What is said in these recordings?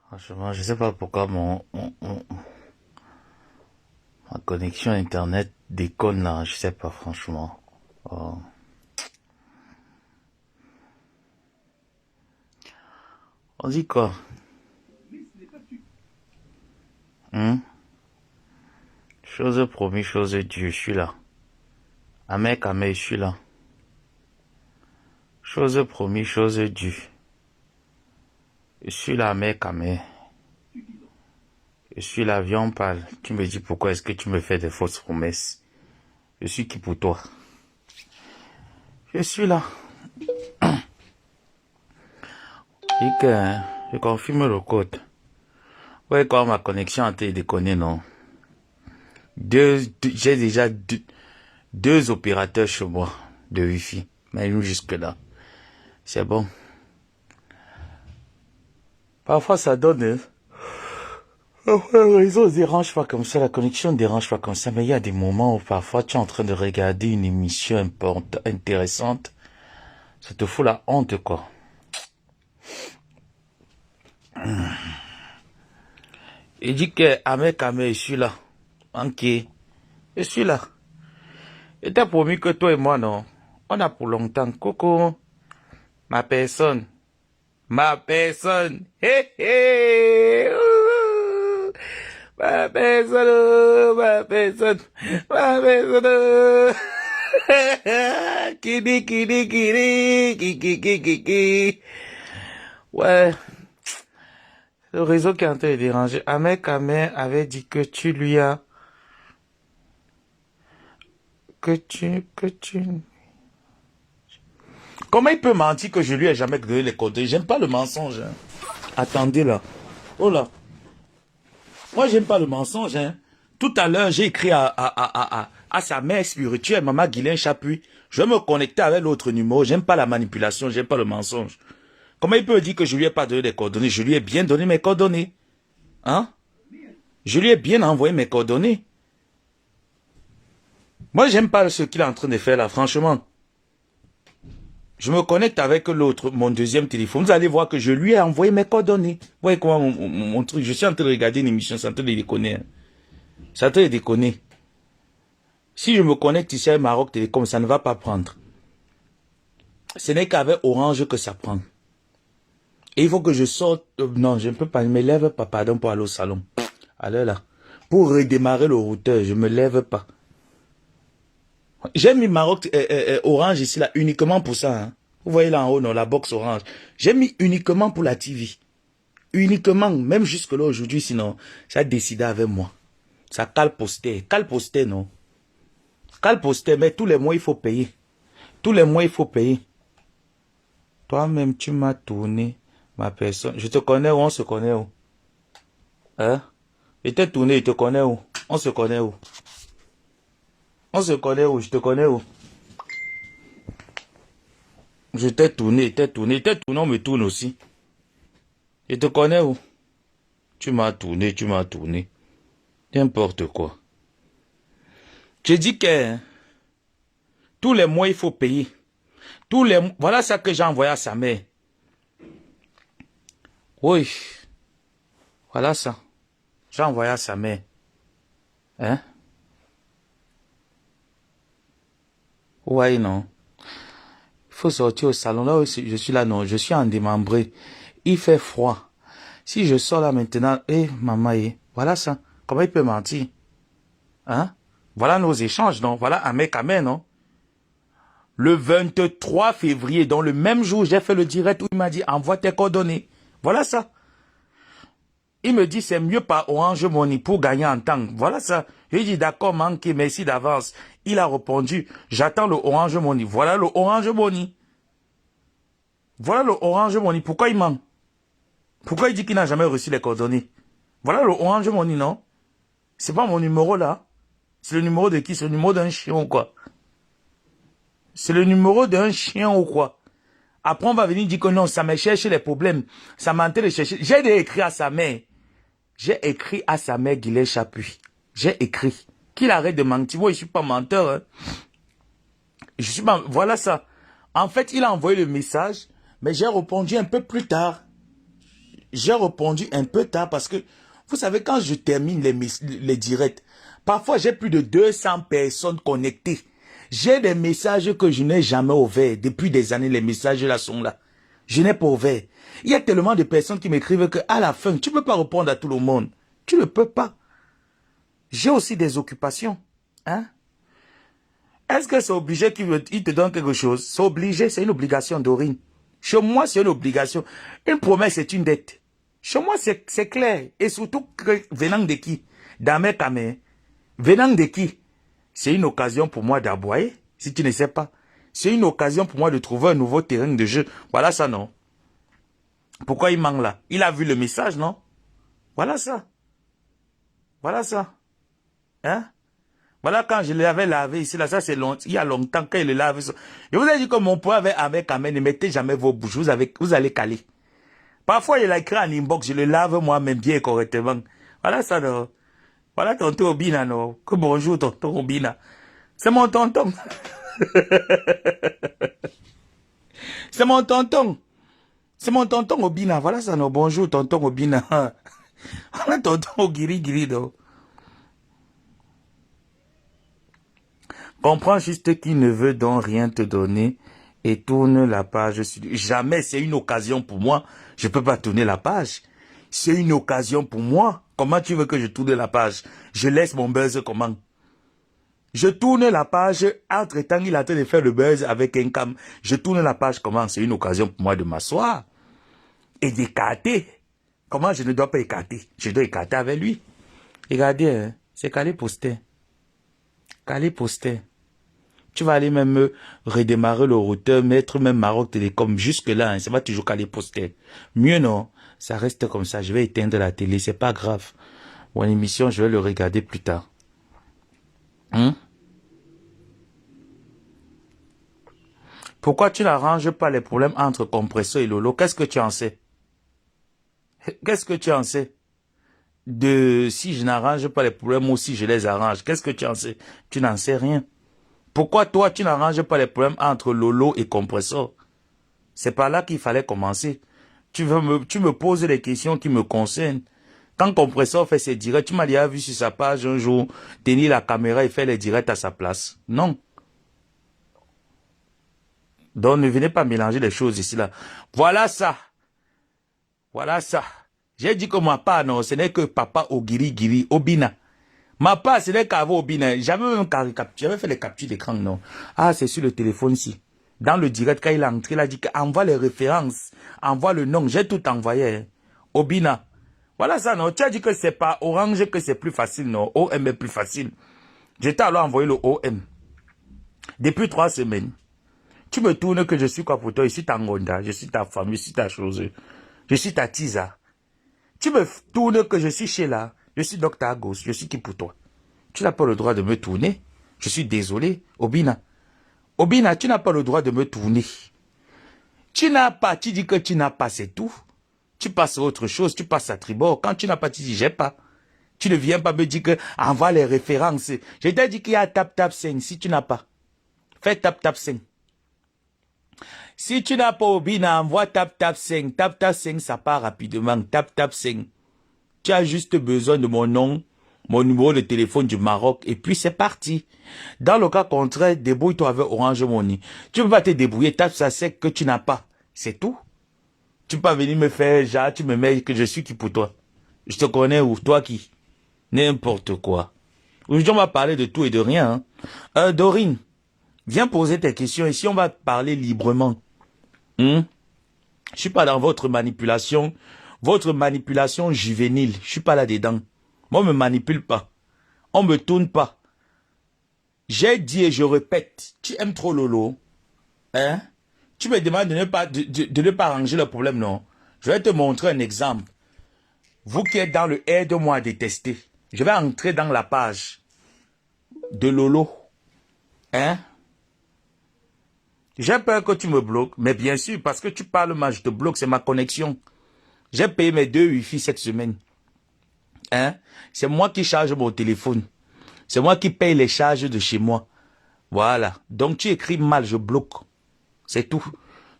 Franchement, je sais pas pourquoi ma connexion internet déconne là. Je sais pas, franchement. Oh. On dit quoi? Chose promise, chose due, je suis là. Amek, je suis là. Chose promise, chose due. Je suis là, Amek. Je suis là, viens on parle. Tu me dis pourquoi est-ce que tu me fais des fausses promesses? Je suis qui pour toi? Je suis là. Et que je confirme le code. Ouais, quoi, ma connexion a été déconnée, non? J'ai déjà deux opérateurs chez moi de Wi-Fi. Mais nous, jusque-là. C'est bon. Parfois, ça donne, hein. Parfois, le réseau ne dérange pas comme ça, la connexion ne dérange pas comme ça, mais il y a des moments où parfois tu es en train de regarder une émission intéressante. Ça te fout la honte, quoi. Il dit que Amek, je suis là. Ok. Je suis là. Il t'a promis que toi et moi, non. On a pour longtemps. Coucou. Ma personne. Ma personne. Hé, hé. Ouh. Ma personne. Ma personne. Ma personne. Kidi, kidi, kidi. Kiki, kiki, kiki. Ouais. Le réseau qui est en train de déranger. Amek avait dit que tu lui as... Que tu... Comment il peut mentir que je lui ai jamais donné les coordonnées? J'aime pas le mensonge. Hein. Attendez là. Oh là. Moi, j'aime pas le mensonge. Hein. Tout à l'heure, j'ai écrit à sa mère spirituelle, Maman Guylaine Chapuis. Je vais me connecter avec l'autre numéro. J'aime pas la manipulation, j'aime pas le mensonge. Comment il peut dire que je lui ai pas donné les coordonnées? Je lui ai bien donné mes coordonnées. Hein? Je lui ai bien envoyé mes coordonnées. Moi, j'aime pas ce qu'il est en train de faire là, franchement. Je me connecte avec l'autre, mon deuxième téléphone. Vous allez voir que je lui ai envoyé mes coordonnées. Vous voyez comment mon truc, je suis en train de regarder une émission, c'est en train de déconner. Hein. C'est en train de déconner. Si je me connecte ici à Maroc Télécom, ça ne va pas prendre. Ce n'est qu'avec Orange que ça prend. Et il faut que je sorte. Non, je ne peux pas, je me lève pas, pardon, pour aller au salon. Allez là. Pour redémarrer le routeur, je me lève pas. J'ai mis Maroc Orange ici là uniquement pour ça. Hein. Vous voyez là en haut, non, la box Orange. J'ai mis uniquement pour la TV. Uniquement, même jusque là aujourd'hui, sinon, ça a décidé avec moi. Ça cale poster. Cale poster, non. Cale poster, mais tous les mois, il faut payer. Tous les mois, il faut payer. Toi-même, tu m'as tourné, ma personne. Je te connais où? On se connaît où? Hein? Je t'ai tourné, je te connais où? On se connaît où? On se connaît où? Je te connais où? Je t'ai tourné, on me tourne aussi. Je te connais où? Tu m'as tourné. N'importe quoi. Je dis que tous les mois, il faut payer. Voilà ça que j'ai envoyé à sa mère. Oui. Voilà ça. J'ai envoyé à sa mère. Hein? Ouais, non. Il faut sortir au salon. Là où je suis là, non. Je suis en démembré. Il fait froid. Si je sors là maintenant, maman, voilà ça. Comment il peut mentir? Hein? Voilà nos échanges, non? Voilà Amek, non? Le 23 février, dans le même jour, j'ai fait le direct où il m'a dit, envoie tes coordonnées. Voilà ça. Il me dit, c'est mieux par Orange Money pour gagner en temps. Voilà ça. J'ai dit, d'accord, manqué, merci d'avance. Il a répondu, j'attends le Orange Money. Voilà le Orange Money. Voilà le Orange Money. Pourquoi il ment? Pourquoi il dit qu'il n'a jamais reçu les coordonnées? Voilà le Orange Money, non? C'est pas mon numéro là. C'est le numéro de qui? C'est le numéro d'un chien ou quoi? C'est le numéro d'un chien ou quoi? Après, on va venir dire que non, ça m'a cherché les problèmes. Ça m'a tenté de chercher. J'ai écrit à sa mère. J'ai écrit à sa mère Guylaine Chapuis. J'ai écrit. Qu'il arrête de mentir. Moi, je suis pas menteur. Hein. Je suis pas... Voilà ça. En fait, il a envoyé le message, mais j'ai répondu un peu plus tard. J'ai répondu un peu tard parce que, vous savez, quand je termine les directs, parfois j'ai plus de 200 personnes connectées. J'ai des messages que je n'ai jamais ouverts. Depuis des années, les messages là sont là. Je n'ai pas ouvert. Il y a tellement de personnes qui m'écrivent qu'à la fin, tu ne peux pas répondre à tout le monde. Tu ne peux pas. J'ai aussi des occupations. Hein? Est-ce que c'est obligé qu'il te donne quelque chose? C'est obligé, c'est une obligation, Dorine. Chez moi, c'est une obligation. Une promesse, c'est une dette. Chez moi, c'est clair. Et surtout, venant de qui? D'Amé Kamé. Venant de qui? C'est une occasion pour moi d'aboyer, si tu ne sais pas. C'est une occasion pour moi de trouver un nouveau terrain de jeu. Voilà ça, non? Pourquoi il manque là? Il a vu le message, non? Voilà ça. Voilà ça. Hein? Voilà quand je l'avais lavé ici, là, ça c'est long, il y a longtemps quand il le lave. Je vous ai dit que mon poids avec Amen, ne mettez jamais vos bouches, vous allez caler. Parfois, il l'a écrit en inbox, je le lave moi-même bien correctement. Voilà ça, non. Voilà tonton Obina, non. Que bonjour, tonton Obina. C'est mon tonton. C'est mon tonton. C'est mon tonton Obina. Voilà ça, non. Bonjour, tonton Obina. Voilà tonton Ogiri, non. Comprends juste qu'il ne veut donc rien te donner et tourne la page. Jamais, c'est une occasion pour moi. Je ne peux pas tourner la page. C'est une occasion pour moi. Comment tu veux que je tourne la page? Je laisse mon buzz comment? Je tourne la page, entre-temps, il a train de faire le buzz avec un cam. Je tourne la page comment? C'est une occasion pour moi de m'asseoir et d'écarter. Comment je ne dois pas écarter? Je dois écarter avec lui. Regardez, hein, c'est Calé Poster. Calé Poster. Tu vas aller même redémarrer le routeur, mettre même Maroc Télécom jusque-là. Hein, ça va toujours Calé Poster. Mieux non, ça reste comme ça. Je vais éteindre la télé, c'est pas grave. Mon émission, je vais le regarder plus tard. Hein? Pourquoi tu n'arranges pas les problèmes entre Compresseur et Lolo? Qu'est-ce que tu en sais? Qu'est-ce que tu en sais? Si je n'arrange pas les problèmes ou si je les arrange, qu'est-ce que tu en sais? Tu n'en sais rien. Pourquoi toi, tu n'arranges pas les problèmes entre Lolo et Compresseur? C'est par là qu'il fallait commencer. Tu me poses des questions qui me concernent. Quand Compresseur fait ses directs, tu m'as déjà vu sur sa page un jour tenir la caméra et faire les directs à sa place. Non. Donc ne venez pas mélanger les choses ici là. Voilà ça. Voilà ça. J'ai dit que ma part, non, ce n'est que papa Ogiri, Obina. Ma part, ce n'est qu'avant Obina. J'avais fait les captures d'écran, non. Ah, c'est sur le téléphone ici. Dans le direct, quand il est entré, il a dit envoie les références, envoie le nom. J'ai tout envoyé. Hein. Obina. Voilà ça, non. Tu as dit que c'est pas Orange que c'est plus facile, non. OM est plus facile. J'étais alors envoyé le OM. Depuis 3 semaines. Tu me tournes que je suis quoi pour toi? Je suis ta Ngonda, je suis ta famille, je suis ta chose. Je suis ta Tisa. Tu me tournes que je suis Sheila, je suis Docteur Agos, je suis qui pour toi? Tu n'as pas le droit de me tourner. Je suis désolé, Obina. Obina, tu n'as pas le droit de me tourner. Tu n'as pas, tu dis que tu n'as pas, c'est tout. Tu passes à autre chose, tu passes à tribord. Quand tu n'as pas, tu dis j'ai pas. Tu ne viens pas me dire que envoie les références. Je t'ai dit qu'il y a tap 5 si tu n'as pas. Fais tap 5. Si tu n'as pas Obina, envoie tap 5. Tap 5, ça part rapidement. Tap 5. Tu as juste besoin de mon nom, mon numéro de téléphone du Maroc, et puis c'est parti. Dans le cas contraire, débrouille-toi avec Orange Money. Tu ne peux pas te débrouiller, tape ça sec que tu n'as pas. C'est tout. Tu peux pas venir me faire, genre, tu me mets que je suis qui pour toi. Je te connais ou toi qui? N'importe quoi. Aujourd'hui, on va parler de tout et de rien. Hein. Dorine, viens poser tes questions ici, on va parler librement. Je suis pas dans votre manipulation juvénile. Je suis pas là-dedans. Moi, on me manipule pas. On me tourne pas. J'ai dit et je répète, tu aimes trop Lolo. Hein? Tu me demandes de ne pas arranger le problème, non? Je vais te montrer un exemple. Vous qui êtes dans le aide-moi à détester. Je vais entrer dans la page de Lolo. Hein? J'ai peur que tu me bloques, mais bien sûr, parce que tu parles mal, je te bloque, c'est ma connexion. J'ai payé mes 2 Wi-Fi cette semaine. Hein? C'est moi qui charge mon téléphone. C'est moi qui paye les charges de chez moi. Voilà. Donc tu écris mal, je bloque. C'est tout.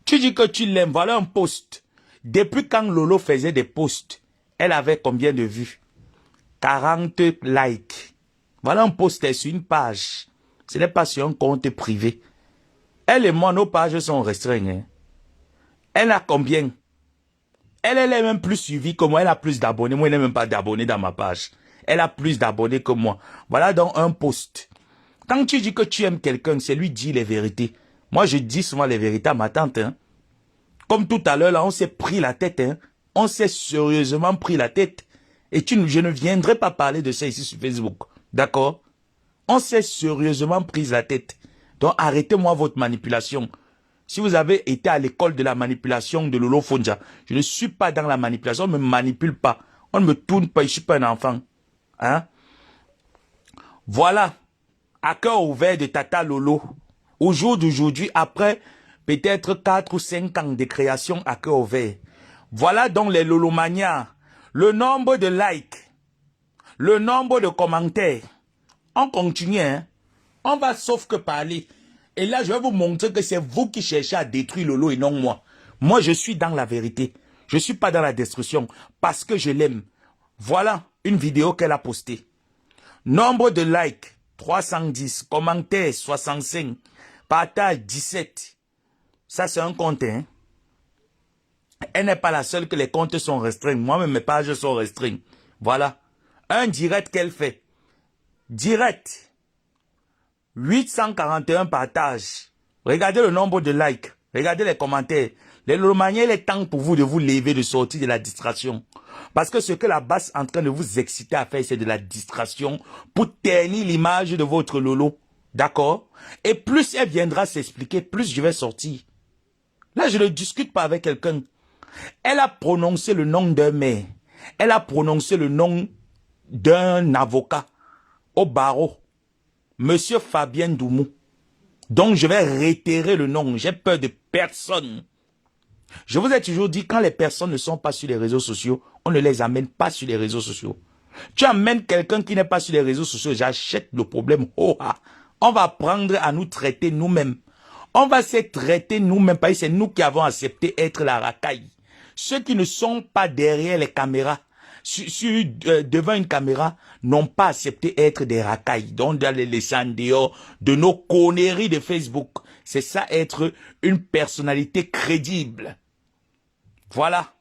Tu dis que tu l'aimes, voilà un post. Depuis quand Lolo faisait des posts, elle avait combien de vues? 40 likes. Voilà un post sur une page. Ce n'est pas sur un compte privé. Elle et moi, nos pages sont restreintes. Hein. Elle a combien? Elle est même plus suivie que moi. Elle a plus d'abonnés. Moi, je n'ai même pas d'abonnés dans ma page. Elle a plus d'abonnés que moi. Voilà donc un post. Quand tu dis que tu aimes quelqu'un, c'est lui dire les vérités. Moi, je dis souvent les vérités à ma tante. Hein. Comme tout à l'heure, là, on s'est pris la tête. Hein. On s'est sérieusement pris la tête. Et je ne viendrai pas parler de ça ici sur Facebook. D'accord? On s'est sérieusement pris la tête. Donc, arrêtez-moi votre manipulation. Si vous avez été à l'école de la manipulation de Lolo Fonja, je ne suis pas dans la manipulation, on ne me manipule pas. On ne me tourne pas, je ne suis pas un enfant. Hein? Voilà. À cœur ouvert de Tata Lolo. Au jour d'aujourd'hui, après peut-être 4 ou 5 ans de création à cœur ouvert. Voilà donc les Lolomanias. Le nombre de likes. Le nombre de commentaires. On continue, hein. On va sauf que parler. Et là, je vais vous montrer que c'est vous qui cherchez à détruire Lolo et non moi. Moi, je suis dans la vérité. Je ne suis pas dans la destruction parce que je l'aime. Voilà une vidéo qu'elle a postée. Nombre de likes, 310. Commentaires, 65. Partage, 17. Ça, c'est un compte, hein. Elle n'est pas la seule que les comptes sont restreints. Moi-même, mes pages sont restreintes. Voilà. Un direct qu'elle fait. Direct. 841 partages. Regardez le nombre de likes. Regardez les commentaires. Les Lolomaniens, il est temps pour vous de vous lever, de sortir de la distraction. Parce que ce que la basse est en train de vous exciter à faire, c'est de la distraction pour ternir l'image de votre Lolo. D'accord? Et plus elle viendra s'expliquer, plus je vais sortir. Là, je ne discute pas avec quelqu'un. Elle a prononcé le nom d'un maire. Elle a prononcé le nom d'un avocat au barreau. Monsieur Fabien Doumou. Donc, je vais réitérer le nom. J'ai peur de personne. Je vous ai toujours dit, quand les personnes ne sont pas sur les réseaux sociaux, on ne les amène pas sur les réseaux sociaux. Tu amènes quelqu'un qui n'est pas sur les réseaux sociaux, j'achète le problème. Oh, ah. On va apprendre à nous traiter nous-mêmes. On va se traiter nous-mêmes parce que c'est nous qui avons accepté être la racaille. Ceux qui ne sont pas derrière les caméras, devant une caméra, n'ont pas accepté être des racailles. Donc, d'aller les laisser en dehors de nos conneries de Facebook. C'est ça, être une personnalité crédible. Voilà.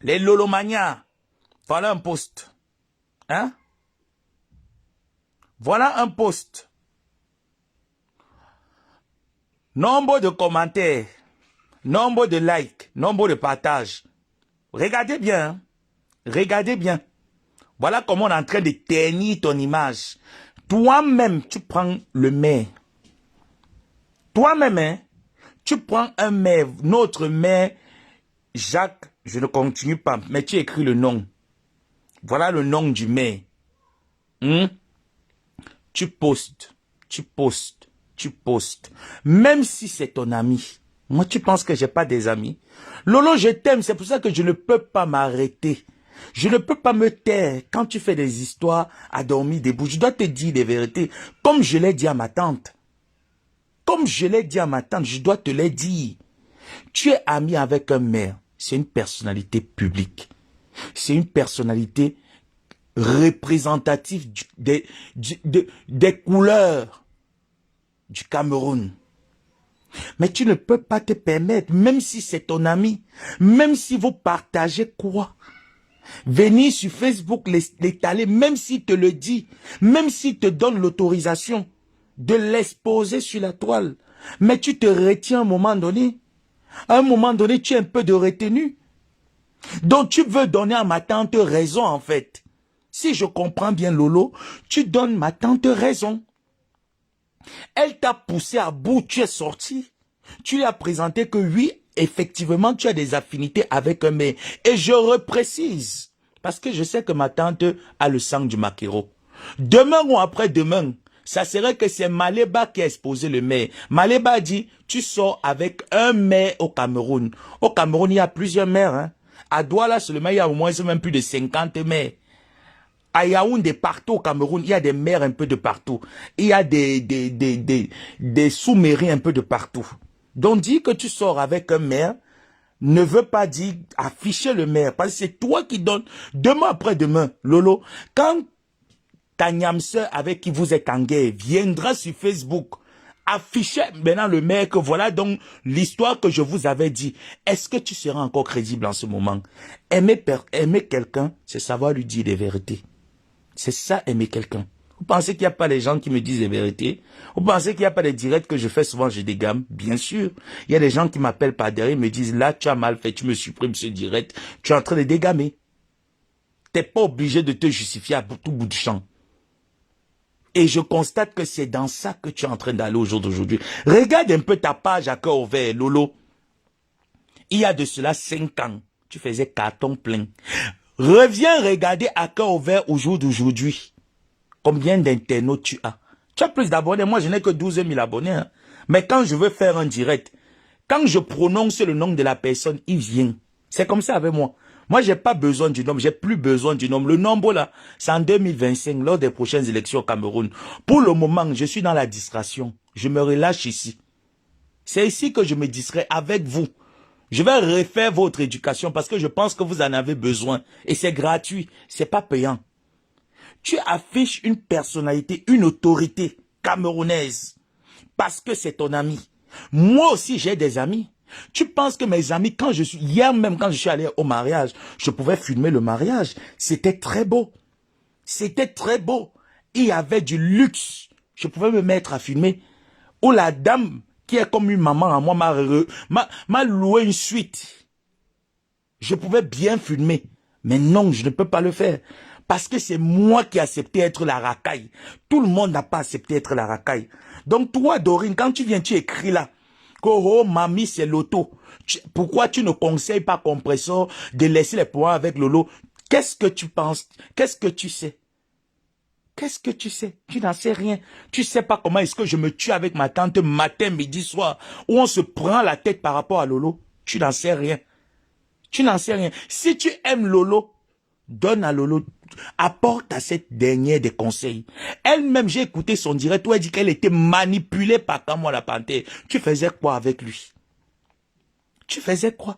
Les Lolomanias. Voilà un post. Hein? Voilà un post. Nombre de commentaires. Nombre de likes. Nombre de partages. Regardez bien. Hein? Regardez bien. Voilà comment on est en train de ternir ton image. Toi-même, tu prends le maire. Toi-même, hein, tu prends un maire, notre maire, Jacques, je ne continue pas, mais tu écris le nom. Voilà le nom du maire. Tu postes, tu postes, tu postes. Même si c'est ton ami. Moi, tu penses que j'ai pas des amis? Lolo, je t'aime, c'est pour ça que je ne peux pas m'arrêter. Je ne peux pas me taire quand tu fais des histoires à dormir debout. Je dois te dire des vérités. Comme je l'ai dit à ma tante. Comme je l'ai dit à ma tante, je dois te les dire. Tu es ami avec un maire. C'est une personnalité publique. C'est une personnalité représentative des couleurs du Cameroun. Mais tu ne peux pas te permettre, même si c'est ton ami, même si vous partagez quoi, venir sur Facebook l'étaler, même s'il te le dit, même s'il te donne l'autorisation de l'exposer sur la toile. Mais tu te retiens à un moment donné. À un moment donné, tu as un peu de retenue. Donc tu veux donner à ma tante raison en fait. Si je comprends bien Lolo, tu donnes ma tante raison. Elle t'a poussé à bout, tu es sorti. Tu lui as présenté que oui, effectivement, tu as des affinités avec un maire. Et je reprécise, parce que je sais que ma tante a le sang du maquereau. Demain ou après-demain, ça serait que c'est Maléba qui a exposé le maire. Maléba dit, tu sors avec un maire au Cameroun. Au Cameroun, il y a plusieurs maires. Hein. À Douala seulement, il y a au moins même plus de 50 maires. À Yaoundé, partout au Cameroun, il y a des maires un peu de partout. Il y a des sous-mairies un peu de partout. Donc, dis que tu sors avec un maire ne veut pas dire afficher le maire, parce que c'est toi qui donnes, demain après demain, Lolo, quand ta niamseur avec qui vous êtes en guerre viendra sur Facebook, afficher maintenant le maire que voilà donc l'histoire que je vous avais dit, est-ce que tu seras encore crédible en ce moment? Aimer quelqu'un, c'est savoir lui dire des vérités. C'est ça, aimer quelqu'un. Vous pensez qu'il n'y a pas les gens qui me disent les vérités? Vous pensez qu'il n'y a pas les directs que je fais souvent, je dégamme? Bien sûr. Il y a des gens qui m'appellent par derrière et me disent, là, tu as mal fait, tu me supprimes ce direct, tu es en train de dégamer. Tu n'es pas obligé de te justifier à tout bout du champ. Et je constate que c'est dans ça que tu es en train d'aller au jour d'aujourd'hui. Regarde un peu ta page à cœur ouvert, Lolo. Il y a de cela 5 ans, tu faisais carton plein. Reviens regarder à cœur ouvert au jour d'aujourd'hui. Combien d'internautes tu as? Tu as plus d'abonnés. Moi, je n'ai que 12 000 abonnés. Hein. Mais quand je veux faire un direct, quand je prononce le nom de la personne, il vient. C'est comme ça avec moi. Moi, j'ai pas besoin du nombre. J'ai plus besoin du nombre. Le nombre, là, c'est en 2025, lors des prochaines élections au Cameroun. Pour le moment, je suis dans la distraction. Je me relâche ici. C'est ici que je me distrais avec vous. Je vais refaire votre éducation parce que je pense que vous en avez besoin. Et c'est gratuit. C'est pas payant. Tu affiches une personnalité, une autorité camerounaise. Parce que c'est ton ami. Moi aussi, j'ai des amis. Tu penses que mes amis, hier même quand je suis allé au mariage, je pouvais filmer le mariage. C'était très beau. C'était très beau. Il y avait du luxe. Je pouvais me mettre à filmer. Où la dame, qui est comme une maman à moi, m'a loué une suite. Je pouvais bien filmer. Mais non, je ne peux pas le faire. Parce que c'est moi qui ai accepté être la racaille. Tout le monde n'a pas accepté être la racaille. Donc toi, Dorine, quand tu viens, tu écris là. Que, oh, mamie, c'est l'auto. Pourquoi tu ne conseilles pas Compressor de laisser les points avec Lolo? Qu'est-ce que tu penses? Qu'est-ce que tu sais? Qu'est-ce que tu sais? Tu n'en sais rien. Tu sais pas comment est-ce que je me tue avec ma tante matin, midi, soir, où on se prend la tête par rapport à Lolo. Tu n'en sais rien. Tu n'en sais rien. Si tu aimes Lolo, donne à Lolo, apporte à cette dernière des conseils. Elle-même, j'ai écouté son direct où elle dit qu'elle était manipulée par Kamo la panthère. Tu faisais quoi avec lui? Tu faisais quoi?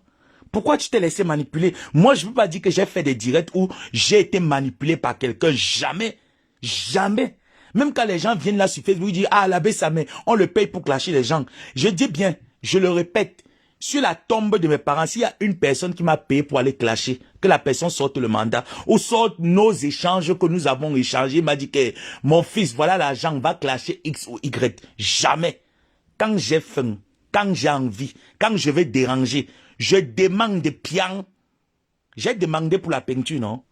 Pourquoi tu t'es laissé manipuler? Moi, je ne peux pas dire que j'ai fait des directs où j'ai été manipulé par quelqu'un. Jamais. Jamais. Même quand les gens viennent là sur Facebook, ils disent, ah, l'abbé Samé, on le paye pour clasher les gens. Je dis bien, je le répète, sur la tombe de mes parents, s'il y a une personne qui m'a payé pour aller clasher, que la personne sorte le mandat, ou sorte nos échanges que nous avons échangés, il m'a dit que mon fils, voilà l'argent, va clasher X ou Y. Jamais. Quand j'ai faim, quand j'ai envie, quand je vais déranger, je demande des pions. J'ai demandé pour la peinture, non?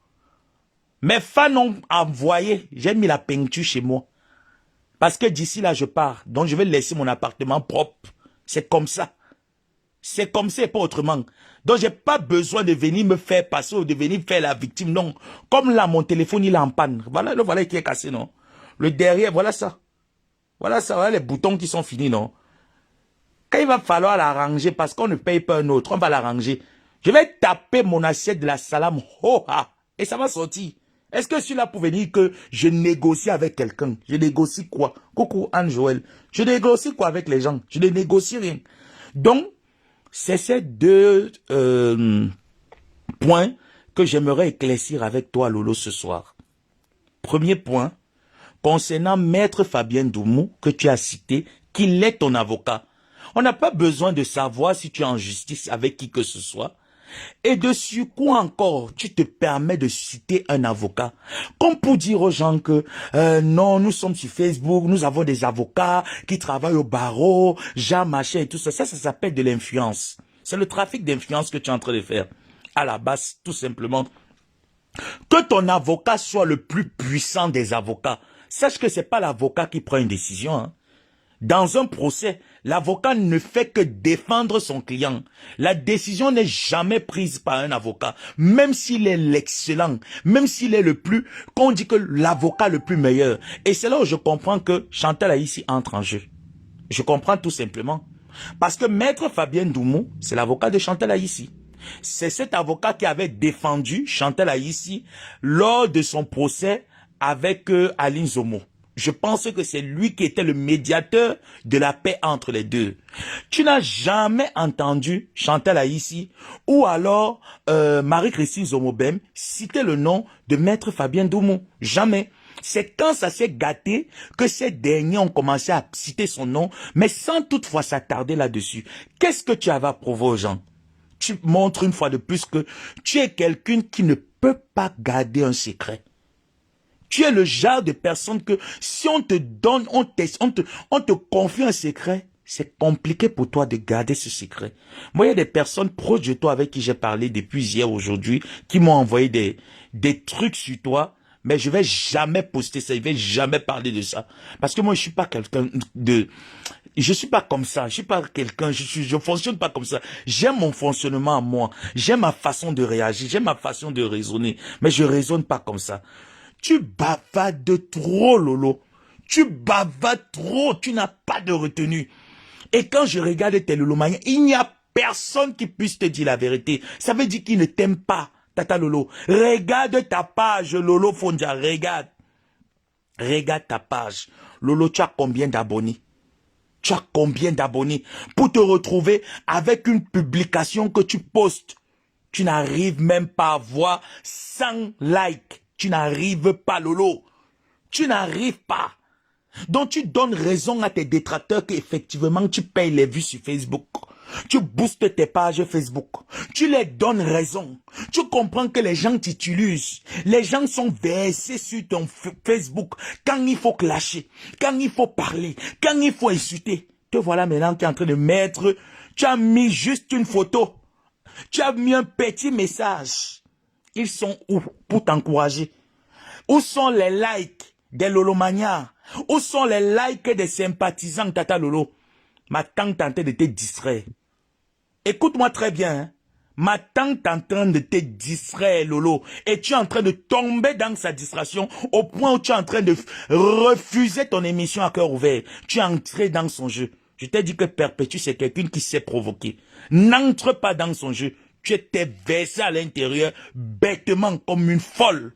Mes fans ont envoyé, j'ai mis la peinture chez moi. Parce que d'ici là, je pars. Donc, je vais laisser mon appartement propre. C'est comme ça. C'est comme ça et pas autrement. Donc, j'ai pas besoin de venir me faire passer ou de venir faire la victime. Non. Comme là, mon téléphone, il est en panne. Voilà le voilà qui est cassé, non? Le derrière, voilà ça. Voilà ça, voilà les boutons qui sont finis, non? Quand il va falloir l'arranger, parce qu'on ne paye pas un autre, on va l'arranger. Je vais taper mon assiette de la salame, et ça va sortir. Est-ce que je suis là pour venir que je négocie avec quelqu'un? Je négocie quoi? Coucou Anne-Joël. Je négocie quoi avec les gens? Je ne négocie rien. Donc, c'est ces deux points que j'aimerais éclaircir avec toi, Lolo, ce soir. Premier point, concernant Maître Fabien Doumou, que tu as cité, qu'il est ton avocat. On n'a pas besoin de savoir si tu es en justice avec qui que ce soit. Et dessus quoi encore tu te permets de citer un avocat? Comme pour dire aux gens que non, nous sommes sur Facebook, nous avons des avocats qui travaillent au barreau, Jean Machin et tout ça. Ça s'appelle de l'influence. C'est le trafic d'influence que tu es en train de faire. À la base, tout simplement. Que ton avocat soit le plus puissant des avocats. Sache que c'est pas l'avocat qui prend une décision, hein. Dans un procès, l'avocat ne fait que défendre son client. La décision n'est jamais prise par un avocat, même s'il est l'excellent, même s'il est le plus, qu'on dit que l'avocat le plus meilleur. Et c'est là où je comprends que Chantal Aïssi entre en jeu. Je comprends tout simplement. Parce que Maître Fabien Doumou, c'est l'avocat de Chantal Aïssi. C'est cet avocat qui avait défendu Chantal Aïssi lors de son procès avec Aline Zomo. Je pense que c'est lui qui était le médiateur de la paix entre les deux. Tu n'as jamais entendu Chantal Aïssi ou alors Marie-Christine Zomobem citer le nom de Maître Fabien Doumou. Jamais. C'est quand ça s'est gâté que ces derniers ont commencé à citer son nom, mais sans toutefois s'attarder là-dessus. Qu'est-ce que tu avais à prouver aux gens? Tu montres une fois de plus que tu es quelqu'un qui ne peut pas garder un secret. Tu es le genre de personne que si on te donne, on te confie un secret, c'est compliqué pour toi de garder ce secret. Moi, il y a des personnes proches de toi avec qui j'ai parlé depuis hier, aujourd'hui, qui m'ont envoyé des trucs sur toi, mais je vais jamais poster ça, je vais jamais parler de ça. Parce que moi, je suis pas quelqu'un je suis pas comme ça, je suis pas quelqu'un, je fonctionne pas comme ça. J'aime mon fonctionnement à moi, j'aime ma façon de réagir, j'aime ma façon de raisonner, mais je raisonne pas comme ça. Tu bavades trop, Lolo. Tu bavades trop, tu n'as pas de retenue. Et quand je regarde tes Lolomaniens, il n'y a personne qui puisse te dire la vérité. Ça veut dire qu'il ne t'aime pas, Tata Lolo. Regarde ta page, Lolo Fondia, regarde. Regarde ta page. Lolo, tu as combien d'abonnés? Tu as combien d'abonnés? Pour te retrouver avec une publication que tu postes, tu n'arrives même pas à voir 100 likes. Tu n'arrives pas, Lolo. Tu n'arrives pas. Donc tu donnes raison à tes détracteurs qu'effectivement tu payes les vues sur Facebook. Tu boostes tes pages Facebook. Tu les donnes raison. Tu comprends que les gens t'utilisent. Les gens sont versés sur ton Facebook. Quand il faut clasher, quand il faut parler, quand il faut insulter. Te voilà maintenant qui est en train de mettre. Tu as mis juste une photo. Tu as mis un petit message. Ils sont où pour t'encourager? Où sont les likes des Lolomanias? Où sont les likes des sympathisants Tata Lolo? Ma tante est en train de te distraire. Écoute-moi très bien. Hein? Ma tante est en train de te distraire, Lolo. Et tu es en train de tomber dans sa distraction au point où tu es en train de refuser ton émission à cœur ouvert. Tu es entré dans son jeu. Je t'ai dit que Perpétue, c'est quelqu'un qui s'est provoqué. N'entre pas dans son jeu. Tu étais versé à l'intérieur bêtement comme une folle.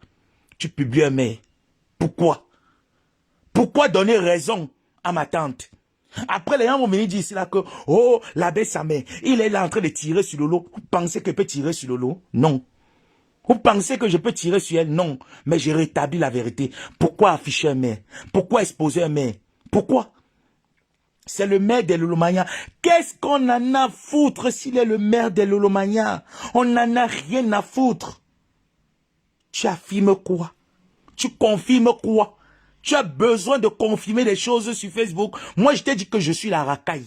Tu publies un mail. Pourquoi? Pourquoi donner raison à ma tante? Après, les gens vont venir dire ici là que, oh, l'abbé Samé, il est là en train de tirer sur Lolo. Vous pensez que je peux tirer sur Lolo? Non. Vous pensez que je peux tirer sur elle? Non. Mais j'ai rétabli la vérité. Pourquoi afficher un mail? Pourquoi exposer un mail? Pourquoi? C'est le maire des Lolomanias. Qu'est-ce qu'on en a à foutre s'il est le maire des Lolomanias? On n'en a rien à foutre. Tu affirmes quoi? Tu confirmes quoi? Tu as besoin de confirmer des choses sur Facebook. Moi, je t'ai dit que je suis la racaille.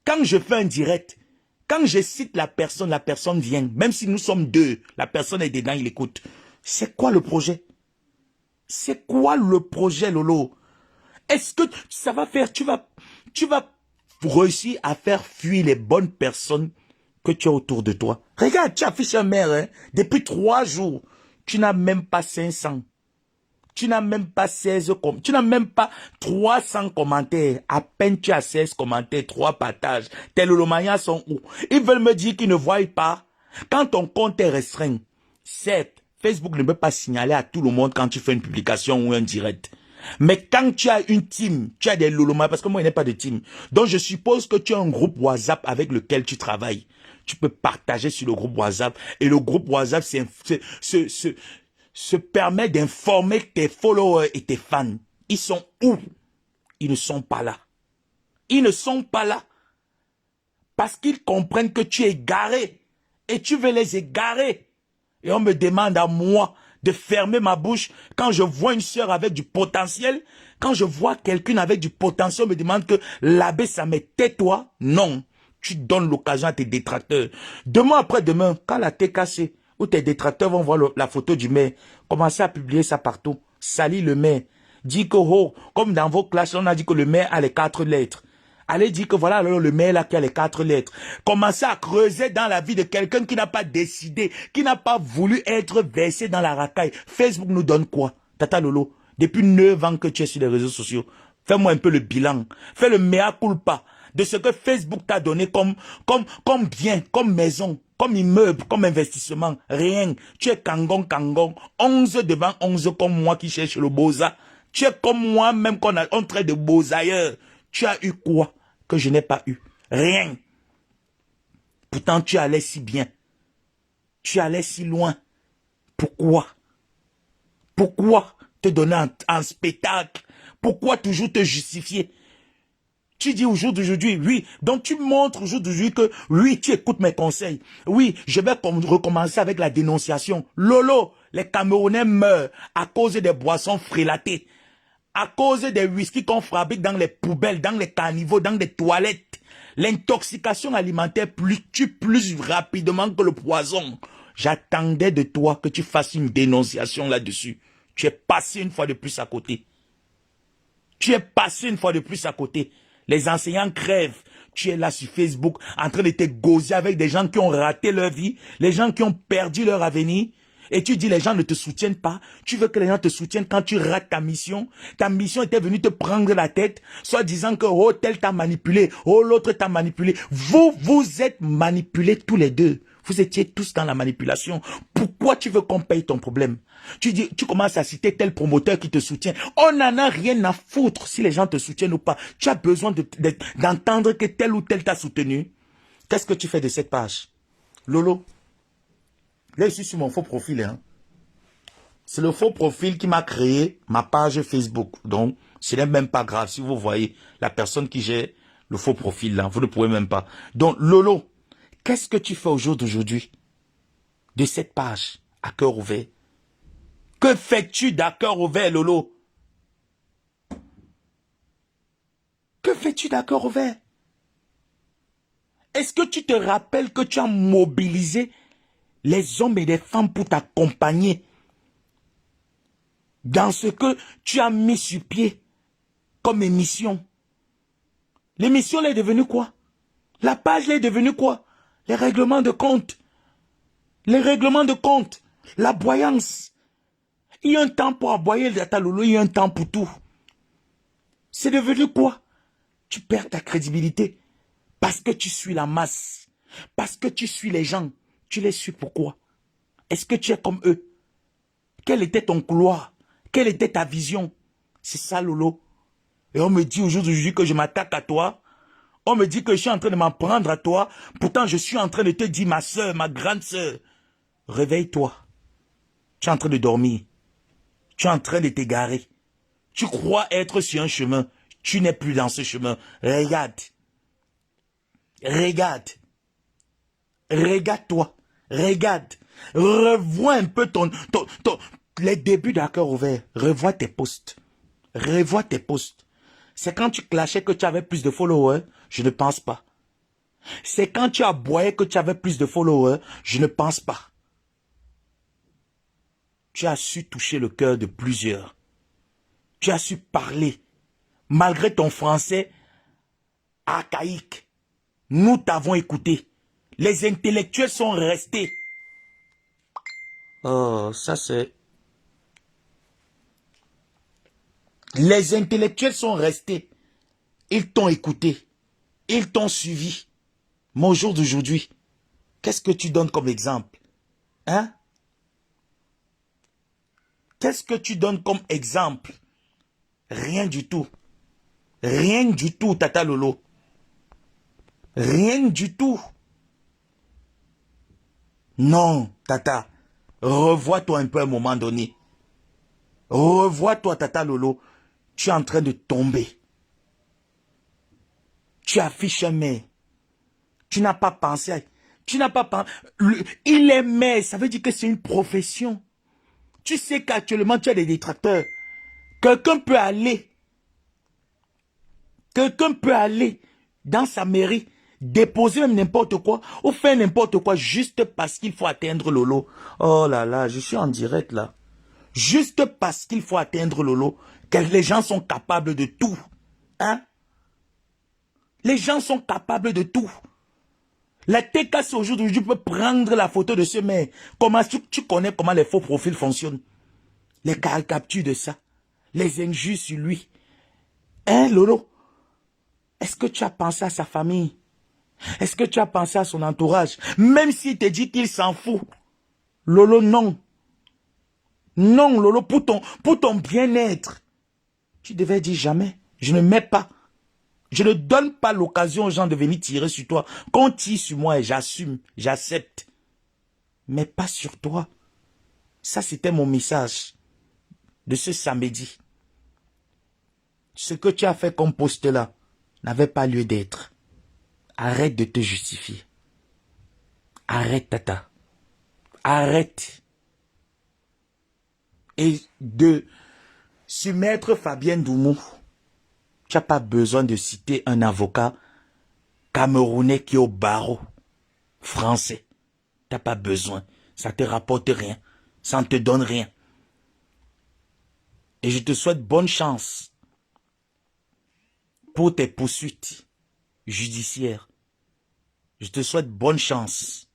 Quand je fais un direct, quand je cite la personne vient. Même si nous sommes deux, la personne est dedans, il écoute. C'est quoi le projet? C'est quoi le projet, Lolo? Est-ce que ça va faire, tu vas réussir à faire fuir les bonnes personnes que tu as autour de toi? Regarde, tu affiches un maire, hein, depuis 3 jours. Tu n'as même pas 500. Tu n'as même pas 16 tu n'as même pas 300 commentaires. À peine tu as 16 commentaires, 3 partages. Tes Lolomanias sont où? Ils veulent me dire qu'ils ne voient pas. Quand ton compte est restreint, certes, Facebook ne peut pas signaler à tout le monde quand tu fais une publication ou un direct. Mais quand tu as une team, tu as des Lolomanias, parce que moi, il n'y a pas de team. Donc, je suppose que tu as un groupe WhatsApp avec lequel tu travailles. Tu peux partager sur le groupe WhatsApp. Et le groupe WhatsApp, se permet d'informer tes followers et tes fans. Ils sont où? Ils ne sont pas là. Ils ne sont pas là. Parce qu'ils comprennent que tu es égaré. Et tu veux les égarer. Et on me demande à moi de fermer ma bouche quand je vois une sœur avec du potentiel. Quand je vois quelqu'un avec du potentiel, on me demande que l'abbé, ça me tais-toi. Non. Tu donnes l'occasion à tes détracteurs. Demain après-demain, quand la tête cassée, où tes détracteurs vont voir la photo du maire, commencez à publier ça partout. Salis le maire. Dis que, oh, comme dans vos classes, on a dit que le maire a les 4 lettres. Allez dire que voilà alors le maire là qui a les 4 lettres. Commencez à creuser dans la vie de quelqu'un qui n'a pas décidé, qui n'a pas voulu être versé dans la racaille. Facebook nous donne quoi? Tata Lolo, depuis 9 ans que tu es sur les réseaux sociaux, fais-moi un peu le bilan. Fais le mea culpa de ce que Facebook t'a donné comme bien, comme maison, comme immeuble, comme investissement. Rien. Tu es kangon. 11 devant 11 comme moi qui cherche le boza. Tu es comme moi, même on traite de beaux ailleurs. Tu as eu quoi que je n'ai pas eu? Rien. Pourtant, tu allais si bien. Tu allais si loin. Pourquoi? Pourquoi te donner un spectacle? Pourquoi toujours te justifier? Tu dis au jour d'aujourd'hui, oui. Donc tu montres au jour d'aujourd'hui que, oui, tu écoutes mes conseils. Oui, je vais recommencer avec la dénonciation. Lolo, les Camerounais meurent à cause des boissons frélatées. À cause des whisky qu'on fabrique dans les poubelles, dans les caniveaux, dans les toilettes. L'intoxication alimentaire tue plus rapidement que le poison. J'attendais de toi que tu fasses une dénonciation là-dessus. Tu es passé une fois de plus à côté. Tu es passé une fois de plus à côté. Les enseignants crèvent. Tu es là sur Facebook en train de te gauzer avec des gens qui ont raté leur vie, les gens qui ont perdu leur avenir. Et tu dis les gens ne te soutiennent pas. Tu veux que les gens te soutiennent quand tu rates ta mission. Ta mission était venue te prendre la tête, soit disant que oh tel t'a manipulé, oh l'autre t'a manipulé. Vous êtes manipulés tous les deux. Vous étiez tous dans la manipulation. Pourquoi tu veux qu'on paye ton problème? Tu commences à citer tel promoteur qui te soutient. On n'en a rien à foutre si les gens te soutiennent ou pas. Tu as besoin d'entendre que tel ou tel t'a soutenu. Qu'est-ce que tu fais de cette page? Lolo, là je suis sur mon faux profil. Hein. C'est le faux profil qui m'a créé ma page Facebook. Donc, ce n'est même pas grave si vous voyez la personne qui gère le faux profil là. Vous ne pouvez même pas. Donc, Lolo, qu'est-ce que tu fais au jour d'aujourd'hui de cette page à cœur ouvert? Que fais-tu d'à cœur ouvert, Lolo? Que fais-tu d'à cœur ouvert? Est-ce que tu te rappelles que tu as mobilisé les hommes et les femmes pour t'accompagner dans ce que tu as mis sur pied comme émission? L'émission est devenue quoi? La page est devenue quoi? Les règlements de compte. Les règlements de compte. L'aboyance. Il y a un temps pour aboyer le Tata Lolo, il y a un temps pour tout. C'est devenu quoi? Tu perds ta crédibilité parce que tu suis la masse, parce que tu suis les gens. Tu les suis pourquoi? Est-ce que tu es comme eux? Quel était ton couloir? Quelle était ta vision? C'est ça, Lolo. Et on me dit aujourd'hui que je m'attaque à toi. On me dit que je suis en train de m'en prendre à toi. Pourtant, je suis en train de te dire, ma soeur, ma grande soeur, réveille-toi. Tu es en train de dormir. Tu es en train de t'égarer. Tu crois être sur un chemin. Tu n'es plus dans ce chemin. Regarde. Regarde. Regarde-toi. Regarde. Revois un peu les débuts d'à cœur ouvert. Revois tes posts. Revois tes posts. C'est quand tu clashais que tu avais plus de followers? Je ne pense pas. C'est quand tu aboyais que tu avais plus de followers? Je ne pense pas. Tu as su toucher le cœur de plusieurs. Tu as su parler. Malgré ton français archaïque, nous t'avons écouté. Les intellectuels sont restés. Oh, ça c'est... Les intellectuels sont restés. Ils t'ont écouté. Ils t'ont suivi. Mais au jour d'aujourd'hui, qu'est-ce que tu donnes comme exemple? Hein? Qu'est-ce que tu donnes comme exemple? Rien du tout. Rien du tout, Tata Lolo. Rien du tout. Non, Tata. Revois-toi un peu à un moment donné. Revois-toi, Tata Lolo. Tu es en train de tomber. Tu affiches un mail. Tu n'as pas pensé à... Tu n'as pas pensé... Il est maire, ça veut dire que c'est une profession. Tu sais qu'actuellement, tu as des détracteurs. Quelqu'un peut aller dans sa mairie, déposer même n'importe quoi, ou faire n'importe quoi, juste parce qu'il faut atteindre Lolo. Oh là là, je suis en direct là. Juste parce qu'il faut atteindre Lolo, que les gens sont capables de tout. Hein? Les gens sont capables de tout. La TKC aujourd'hui, tu peux prendre la photo de ce maire. Comment tu connais comment les faux profils fonctionnent? Les caricatures de ça. Les injures sur lui. Hein, Lolo? Est-ce que tu as pensé à sa famille? Est-ce que tu as pensé à son entourage? Même s'il te dit qu'il s'en fout. Lolo, non. Non, Lolo, pour ton bien-être. Tu devais dire jamais. Je ne mets pas. Je ne donne pas l'occasion aux gens de venir tirer sur toi. Quand on tire sur moi, j'assume, j'accepte. Mais pas sur toi. Ça, c'était mon message de ce samedi. Ce que tu as fait comme poste là n'avait pas lieu d'être. Arrête de te justifier. Arrête, Tata. Arrête. Et de soumettre Fabienne Doumou. Tu n'as pas besoin de citer un avocat camerounais qui est au barreau français. Tu n'as pas besoin. Ça ne te rapporte rien. Ça ne te donne rien. Et je te souhaite bonne chance pour tes poursuites judiciaires. Je te souhaite bonne chance.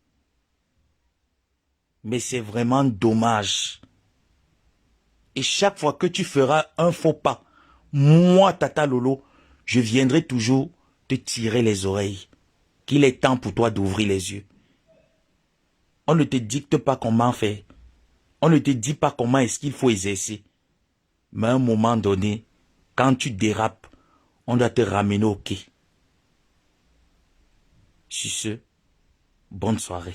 Mais c'est vraiment dommage. Et chaque fois que tu feras un faux pas, moi, Tata Lolo, je viendrai toujours te tirer les oreilles. Qu'il est temps pour toi d'ouvrir les yeux. On ne te dicte pas comment faire. On ne te dit pas comment est-ce qu'il faut exercer. Mais à un moment donné, quand tu dérapes, on doit te ramener au quai. Sur ce, bonne soirée.